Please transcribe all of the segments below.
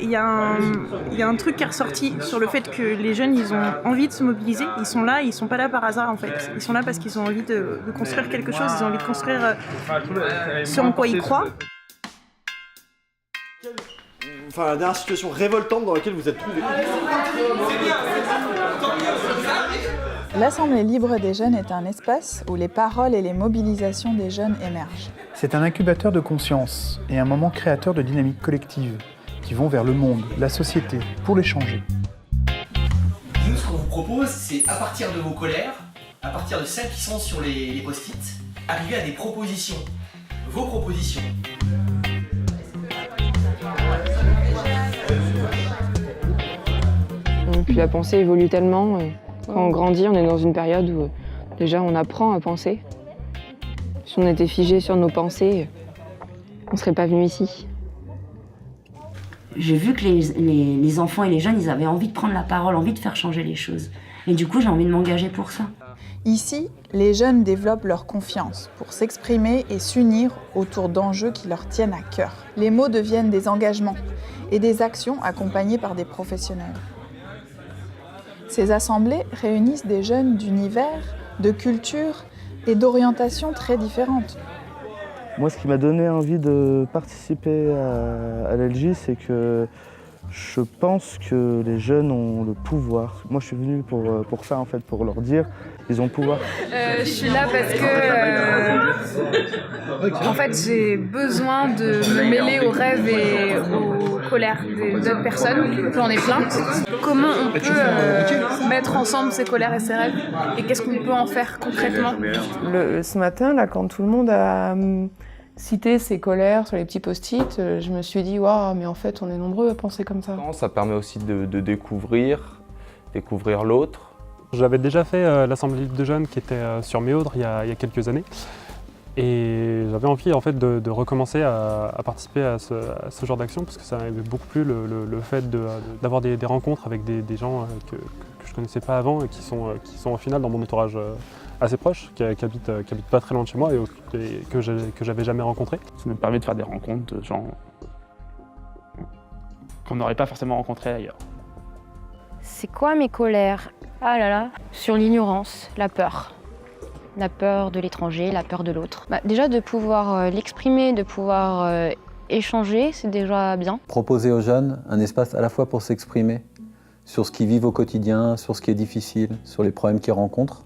il y a un truc qui est ressorti sur le fait que les jeunes, ils ont envie de se mobiliser. Ils sont là, ils sont pas là par hasard en fait. Ils sont là parce qu'ils ont envie de construire quelque chose, ils ont envie de construire ce en quoi ils croient. Enfin, la dernière situation révoltante dans laquelle vous êtes trouvés. L'Assemblée libre des jeunes est un espace où les paroles et les mobilisations des jeunes émergent. C'est un incubateur de conscience et un moment créateur de dynamiques collectives qui vont vers le monde, la société, pour les changer. Nous, ce qu'on vous propose, c'est à partir de vos colères, à partir de celles qui sont sur les post-it, arriver à des propositions. Vos propositions. Et puis la pensée évolue tellement. Quand on grandit, on est dans une période où déjà on apprend à penser. Si on était figé sur nos pensées, on ne serait pas venu ici. J'ai vu que les enfants et les jeunes, ils avaient envie de prendre la parole, envie de faire changer les choses. Et du coup, j'ai envie de m'engager pour ça. Ici, les jeunes développent leur confiance pour s'exprimer et s'unir autour d'enjeux qui leur tiennent à cœur. Les mots deviennent des engagements et des actions accompagnées par des professionnels. Ces assemblées réunissent des jeunes d'univers, de cultures et d'orientations très différentes. Moi, ce qui m'a donné envie de participer à l'LJ, c'est que je pense que les jeunes ont le pouvoir. Moi, je suis venu pour ça, en fait, pour leur dire ils ont le pouvoir. Je suis là parce que en fait, j'ai besoin de me mêler aux rêves et aux colères d'autres personnes. J'en ai plein. Comment on peut mettre ensemble ces colères et ces rêves et qu'est-ce qu'on peut en faire concrètement? Ce matin, là, quand tout le monde a cité ses colères sur les petits post-it, je me suis dit « Waouh, mais en fait, on est nombreux à penser comme ça ». Ça permet aussi de découvrir l'autre. J'avais déjà fait l'Assemblée libre de jeunes qui était sur Méaudre il y a quelques années. Et j'avais envie en fait, de recommencer à participer à ce genre d'action parce que ça m'avait beaucoup plu le fait d'avoir des rencontres avec des gens que je ne connaissais pas avant et qui sont au final dans mon entourage assez proche, qui habitent pas très loin de chez moi et que j'avais jamais rencontré. Ça nous permet de faire des rencontres de gens qu'on n'aurait pas forcément rencontrés ailleurs. C'est quoi mes colères? Ah là là, sur l'ignorance, la peur. La peur de l'étranger, la peur de l'autre. Déjà de pouvoir l'exprimer, de pouvoir échanger, c'est déjà bien. Proposer aux jeunes un espace à la fois pour s'exprimer sur ce qu'ils vivent au quotidien, sur ce qui est difficile, sur les problèmes qu'ils rencontrent.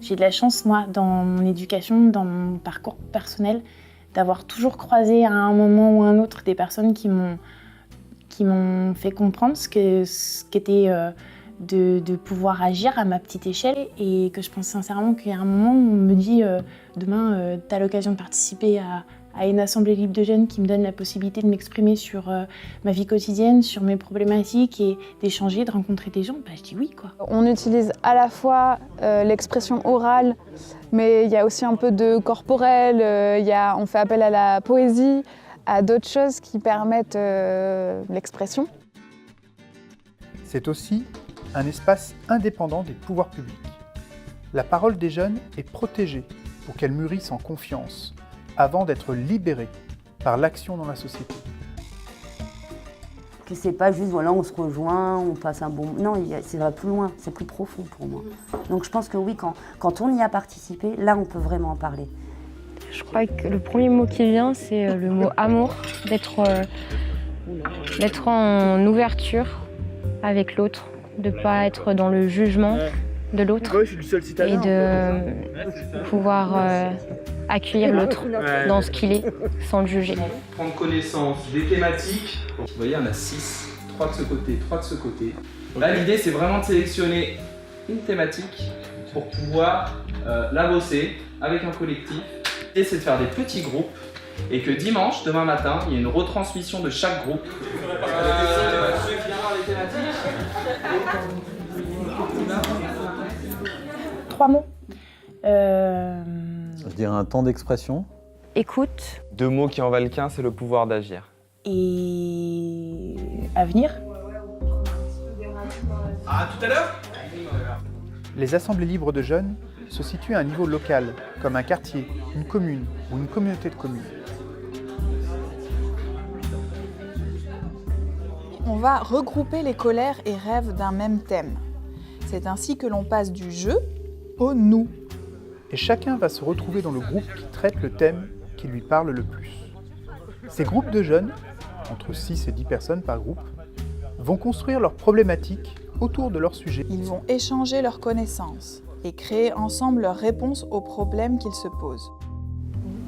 J'ai de la chance, moi, dans mon éducation, dans mon parcours personnel, d'avoir toujours croisé à un moment ou à un autre des personnes qui m'ont fait comprendre ce qu'était de pouvoir agir à ma petite échelle et que je pense sincèrement qu'il y a un moment où on me dit demain, tu as l'occasion de participer à une assemblée libre de jeunes qui me donne la possibilité de m'exprimer sur ma vie quotidienne, sur mes problématiques et d'échanger, de rencontrer des gens, je dis oui quoi. On utilise à la fois l'expression orale, mais il y a aussi un peu de corporel, on fait appel à la poésie, à d'autres choses qui permettent l'expression. C'est aussi un espace indépendant des pouvoirs publics. La parole des jeunes est protégée pour qu'elle mûrisse en confiance, avant d'être libérée par l'action dans la société. Que c'est pas juste, voilà, on se rejoint, on passe un bon... Non, ça va plus loin, c'est plus profond pour moi. Donc je pense que oui, quand on y a participé, là on peut vraiment en parler. Je crois que le premier mot qui vient, c'est le mot amour, d'être en ouverture avec l'autre, de ne pas être dans le jugement de l'autre et de pouvoir accueillir l'autre dans ce qu'il est, sans le juger. Prendre connaissance des thématiques. Vous voyez, il y en a 6, 3 de ce côté, 3 de ce côté. Là, l'idée, c'est vraiment de sélectionner une thématique pour pouvoir la bosser avec un collectif. Et c'est de faire des petits groupes et que dimanche, demain matin, il y a une retransmission de chaque groupe. Ceux qui viennent voir les thématiques. 3 mots. Je dirais un temps d'expression. Écoute. 2 mots qui en valent qu'un, c'est le pouvoir d'agir. Et avenir. À tout à l'heure. Les assemblées libres de jeunes se situent à un niveau local, comme un quartier, une commune ou une communauté de communes. on va regrouper les colères et rêves d'un même thème. C'est ainsi que l'on passe du « je » au « nous ». Et chacun va se retrouver dans le groupe qui traite le thème qui lui parle le plus. Ces groupes de jeunes, entre 6 et 10 personnes par groupe, vont construire leurs problématiques autour de leur sujet. Ils vont échanger leurs connaissances et créer ensemble leurs réponses aux problèmes qu'ils se posent.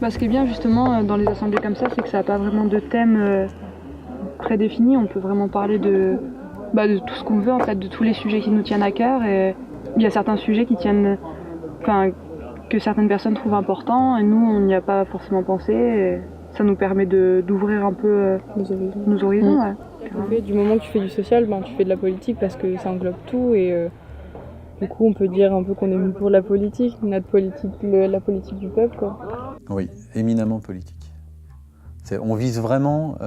Ce qui est bien justement dans les assemblées comme ça, c'est que ça n'a pas vraiment de thème prédéfini. On peut vraiment parler de tout ce qu'on veut, en fait, de tous les sujets qui nous tiennent à cœur. Et il y a certains sujets que certaines personnes trouvent importants et nous, on n'y a pas forcément pensé. Et ça nous permet d'ouvrir un peu nos horizons. Ouais. Du moment que tu fais du social, tu fais de la politique parce que ça englobe tout et du coup on peut dire un peu qu'on est venu pour la politique, la politique du peuple, quoi. Oui, éminemment politique. On vise vraiment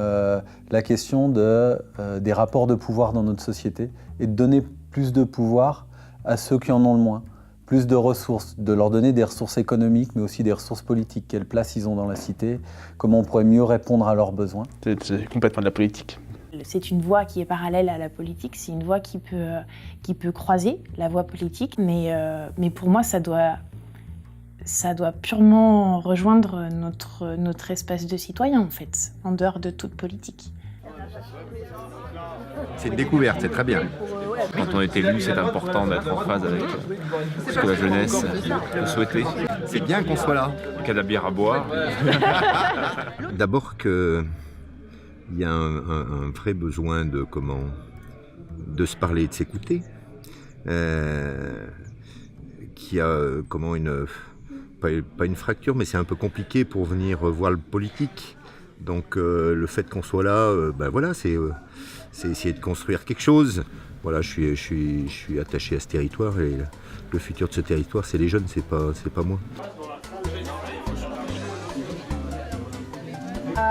la question des rapports de pouvoir dans notre société et de donner plus de pouvoir à ceux qui en ont le moins, plus de ressources, de leur donner des ressources économiques mais aussi des ressources politiques, quelle place ils ont dans la cité, comment on pourrait mieux répondre à leurs besoins. C'est complètement de la politique. C'est une voie qui est parallèle à la politique, c'est une voie qui peut croiser la voie politique, mais pour moi ça doit purement rejoindre notre espace de citoyen en fait, en dehors de toute politique. C'est une découverte, c'est très bien. Quand on est élu, c'est important d'être en phase avec ce que la jeunesse peut souhaiter. C'est bien qu'on soit là. Qu'il y a de la bière à boire. D'abord qu'il y a un vrai besoin de se parler et de s'écouter. Qu'il y a pas une fracture, mais c'est un peu compliqué pour venir voir le politique. Donc le fait qu'on soit là, c'est essayer de construire quelque chose. Voilà, je suis attaché à ce territoire et le futur de ce territoire, c'est les jeunes, c'est pas moi.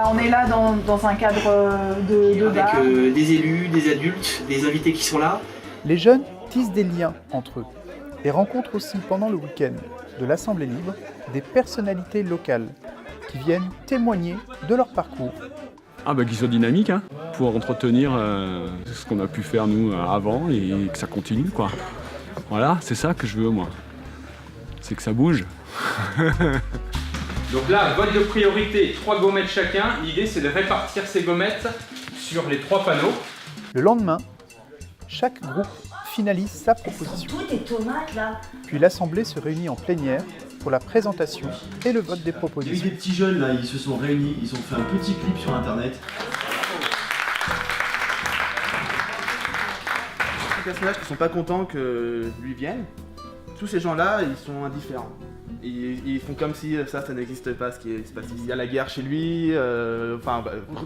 On est là dans un cadre de débat. Avec des élus, des adultes, des invités qui sont là. Les jeunes tissent des liens entre eux et rencontrent aussi pendant le week-end de l'Assemblée libre des personnalités locales qui viennent témoigner de leur parcours. Qu'ils soient dynamiques, pour entretenir ce qu'on a pu faire nous avant et que ça continue, quoi. Voilà, c'est ça que je veux moi. C'est que ça bouge. Donc là, vote de priorité, 3 gommettes chacun. L'idée c'est de répartir ces gommettes sur les 3 panneaux. Le lendemain, chaque groupe finalise sa proposition. Tout est tomates là. Puis l'Assemblée se réunit en plénière pour la présentation et le vote des propositions. Il y a eu des petits jeunes là, ils se sont réunis, ils ont fait un petit clip sur internet. Les personnages qui sont pas contents que lui vienne, tous ces gens-là, ils sont indifférents. Ils font comme si ça n'existe pas, ce qui se passe ici. Il y a la guerre chez lui,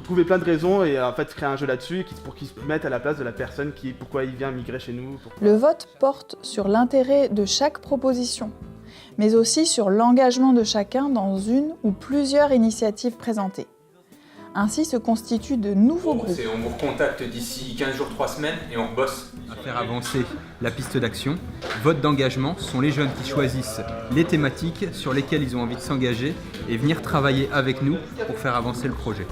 trouver plein de raisons et en fait créer un jeu là-dessus pour qu'ils se mettent à la place de la personne pourquoi il vient migrer chez nous. Le vote porte sur l'intérêt de chaque proposition, mais aussi sur l'engagement de chacun dans une ou plusieurs initiatives présentées. Ainsi se constituent de nouveaux groupes. On vous recontacte d'ici 15 jours, 3 semaines et on bosse. À faire avancer la piste d'action, vote d'engagement, ce sont les jeunes qui choisissent les thématiques sur lesquelles ils ont envie de s'engager et venir travailler avec nous pour faire avancer le projet.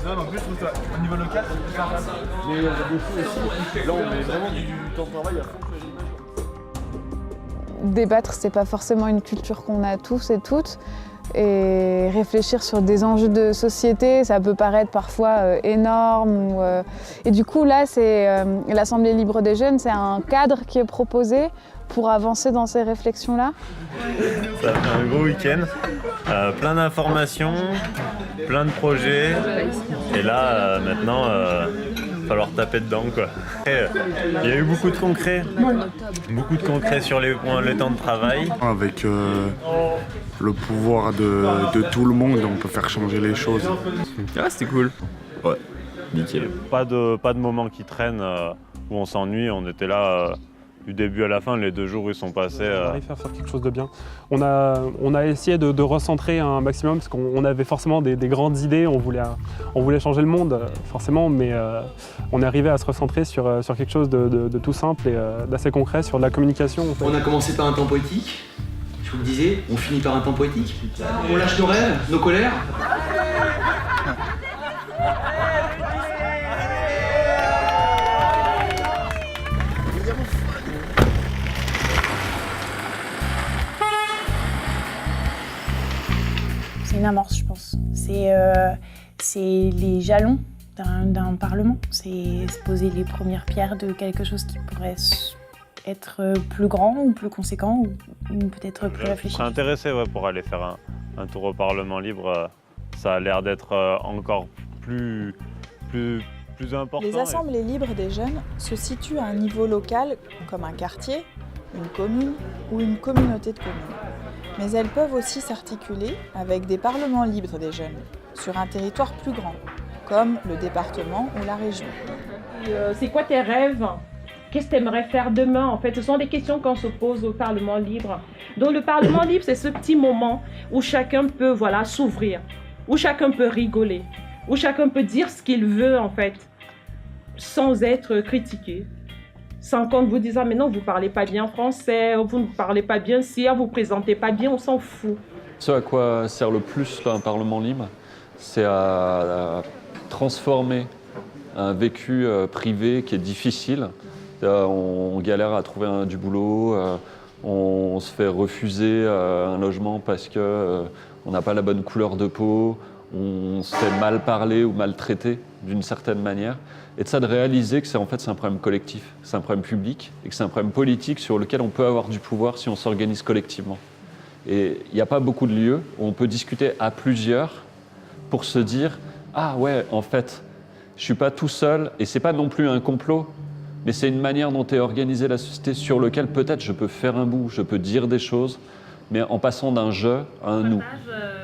Non, mais en plus, je trouve ça, au niveau local, c'est plus sympa. Mais il y a des fous aussi. Là, on met vraiment du temps de travail à fond. Débattre, c'est pas forcément une culture qu'on a tous et toutes. Et réfléchir sur des enjeux de société, ça peut paraître parfois énorme. Et du coup, là, c'est l'Assemblée libre des jeunes, c'est un cadre qui est proposé pour avancer dans ces réflexions-là. Ça a fait un gros week-end, plein d'informations, plein de projets. Et là, maintenant, il va falloir taper dedans, quoi. Il y a eu beaucoup de concret sur le temps de travail. Avec le pouvoir de tout le monde, on peut faire changer les choses. Ah, c'était cool. Ouais, nickel. Pas de moment qui traîne où on s'ennuie, on était là du début à la fin, les 2 jours où ils sont passés. On arrive à faire quelque chose de bien. On a essayé de recentrer un maximum parce qu'on avait forcément des grandes idées, on voulait changer le monde forcément, mais on est arrivé à se recentrer sur quelque chose de tout simple et d'assez concret, sur de la communication. En fait. On a commencé par un temps poétique. Je vous le disiez, on finit par un temps poétique. On lâche nos rêves, nos colères. C'est une amorce, je pense. C'est les jalons d'un parlement. C'est poser les premières pierres de quelque chose qui pourrait être plus grand ou plus conséquent ou peut-être plus réfléchi. Je serais intéressé pour aller faire un tour au Parlement libre. Ça a l'air d'être encore plus important. Les assemblées libres des jeunes se situent à un niveau local, comme un quartier, une commune ou une communauté de communes. Mais elles peuvent aussi s'articuler avec des parlements libres des jeunes, sur un territoire plus grand, comme le département ou la région. C'est quoi tes rêves? Qu'est-ce que tu aimerais faire demain? En fait, ce sont des questions qu'on se pose au Parlement libre. Donc le Parlement libre, c'est ce petit moment où chacun peut s'ouvrir, où chacun peut rigoler, où chacun peut dire ce qu'il veut en fait, sans être critiqué. Sans qu'on vous dise, ah mais non, vous ne parlez pas bien français, vous ne parlez pas bien si, vous ne présentez pas bien, on s'en fout. Ce à quoi sert le plus un Parlement libre, c'est à transformer un vécu privé qui est difficile. On galère à trouver du boulot, on se fait refuser un logement parce qu'on n'a pas la bonne couleur de peau, on se fait mal parler ou maltraiter d'une certaine manière. Et de ça, de réaliser que c'est un problème collectif, c'est un problème public et que c'est un problème politique sur lequel on peut avoir du pouvoir si on s'organise collectivement. Et il n'y a pas beaucoup de lieux où on peut discuter à plusieurs pour se dire « Ah ouais, en fait, je ne suis pas tout seul et ce n'est pas non plus un complot, mais c'est une manière dont est organisée la société sur laquelle peut-être je peux faire un bout, je peux dire des choses, mais en passant d'un je à un nous. »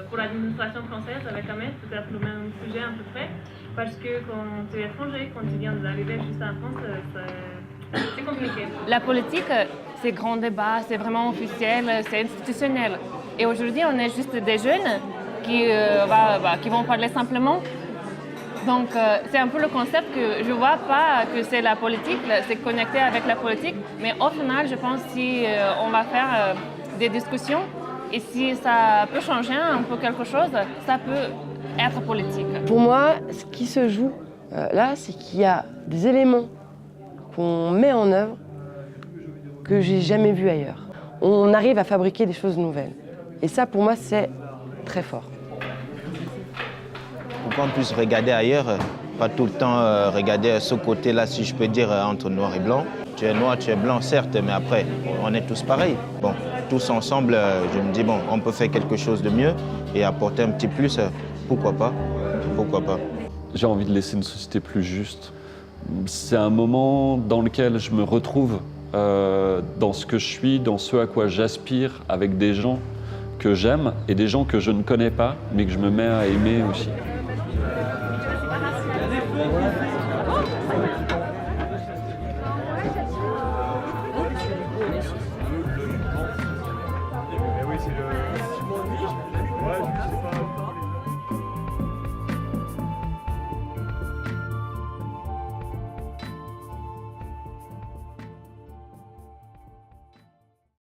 Pour l'administration française, ça va quand même peut-être le même sujet à peu près, parce que quand tu es étranger, quand tu viens d'arriver juste en France, c'est compliqué. La politique, c'est grand débat, c'est vraiment officiel, c'est institutionnel. Et aujourd'hui, on est juste des jeunes qui vont parler simplement. Donc, c'est un peu le concept que je ne vois pas que c'est la politique, c'est connecté avec la politique. Mais au final, je pense que si on va faire des discussions, et si ça peut changer un peu quelque chose, ça peut être politique. Pour moi, ce qui se joue là, c'est qu'il y a des éléments qu'on met en œuvre que j'ai jamais vus ailleurs. On arrive à fabriquer des choses nouvelles. Et ça, pour moi, c'est très fort. Pour qu'on puisse regarder ailleurs, pas tout le temps regarder ce côté-là, si je peux dire, entre noir et blanc. Tu es noir, tu es blanc, certes, mais après, on est tous pareils. Bon, tous ensemble, je me dis, bon, on peut faire quelque chose de mieux et apporter un petit plus, pourquoi pas? Pourquoi pas? J'ai envie de laisser une société plus juste. C'est un moment dans lequel je me retrouve dans ce que je suis, dans ce à quoi j'aspire, avec des gens que j'aime et des gens que je ne connais pas, mais que je me mets à aimer aussi.